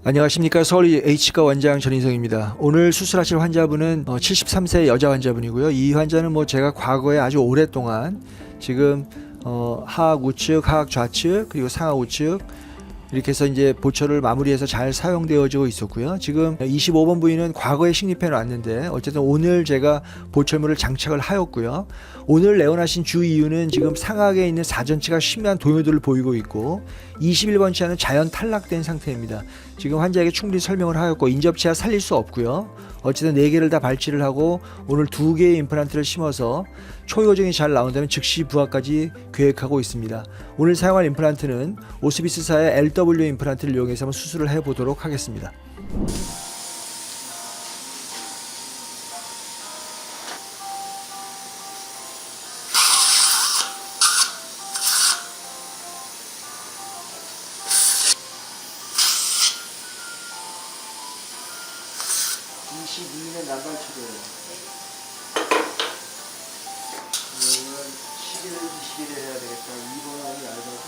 안녕하십니까. 서울 H과 원장 전인성입니다. 오늘 수술하실 환자분은 73세 여자 환자분이고요. 이 환자는 제가 과거에 아주 오랫동안 지금 하악 우측, 하악 좌측, 그리고 상악 우측 이렇게 해서 이제 보철을 마무리해서 잘 사용되어지고 있었고요. 지금 25번 부위는 과거에 식립해 놨는데 어쨌든 오늘 제가 보철물을 장착을 하였고요. 오늘 내원하신 주 이유는 지금 상악에 있는 사전치가 심한 동요들을 보이고 있고 21번 치아는 자연 탈락된 상태입니다. 지금 환자에게 충분히 설명을 하였고 인접치아 살릴 수 없고요. 어쨌든 4개를 다 발치를 하고 오늘 2개의 임플란트를 심어서 초효정이 잘 나온다면 즉시 부하까지 계획하고 있습니다. 오늘 사용할 임플란트는 오스비스사의 LW 임플란트를 이용해서 한번 수술을 해보도록 하겠습니다. 난발 치료예요. 이거는 11일, 20일에 해야 되겠다. 2번이 얇아서.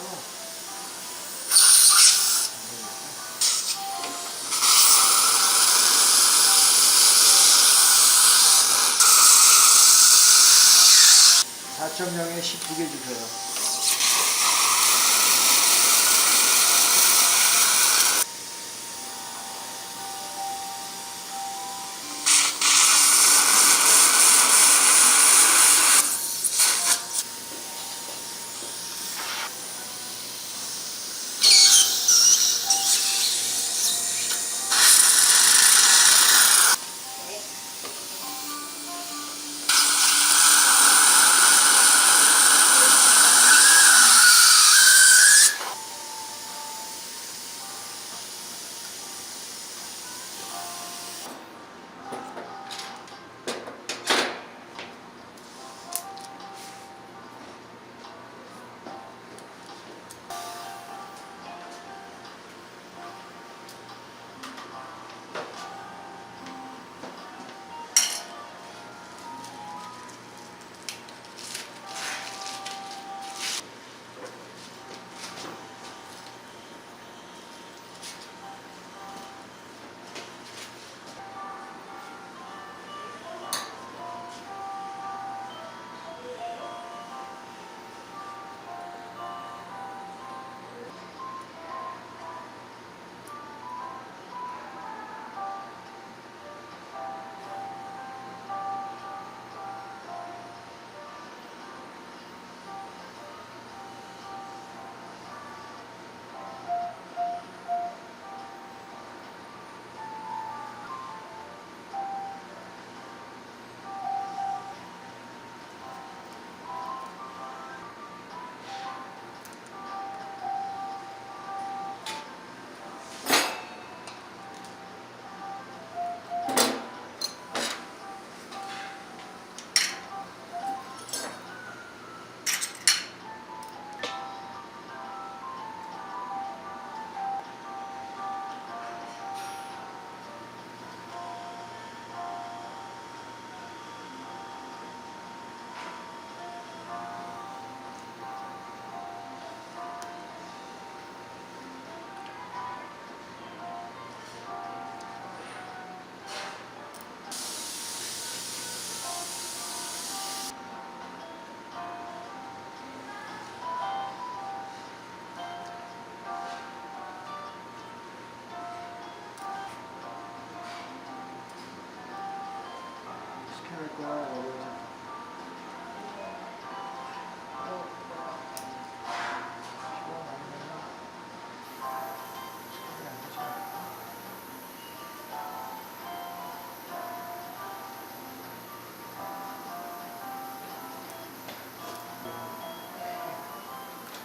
(4,000명에) 12개 주세요.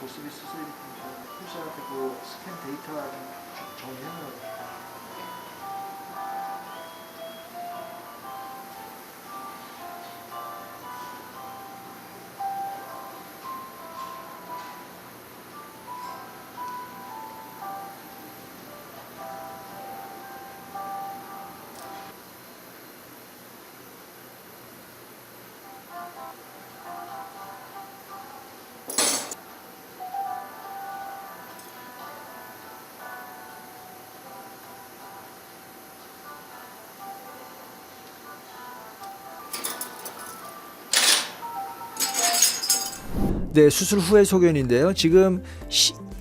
오스비스 수술이 후시한테 그 스캔 데이터 좀 정리해놓으라고. 네, 수술 후의 소견인데요. 지금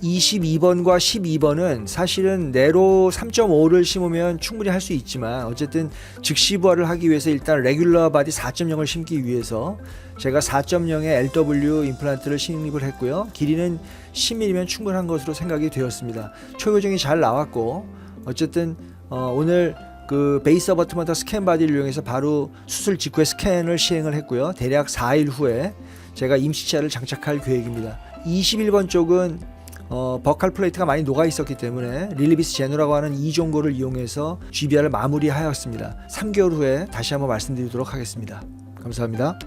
22번과 12번은 사실은 내로 3.5를 심으면 충분히 할 수 있지만 어쨌든 즉시 부활을 하기 위해서 일단 레귤러 바디 4.0을 심기 위해서 제가 4.0의 LW 임플란트를 신입을 했고요. 길이는 10mm면 충분한 것으로 생각이 되었습니다. 초교정이 잘 나왔고 어쨌든 오늘 그 베이스 어버트먼트 스캔 바디를 이용해서 바로 수술 직후에 스캔을 시행을 했고요. 대략 4일 후에 제가 임시치아를 장착할 계획입니다. 21번 쪽은 버칼 플레이트가 많이 녹아 있었기 때문에 릴리비스 제노라고 하는 이종고를 이용해서 GBR을 마무리하였습니다. 3개월 후에 다시 한번 말씀드리도록 하겠습니다. 감사합니다.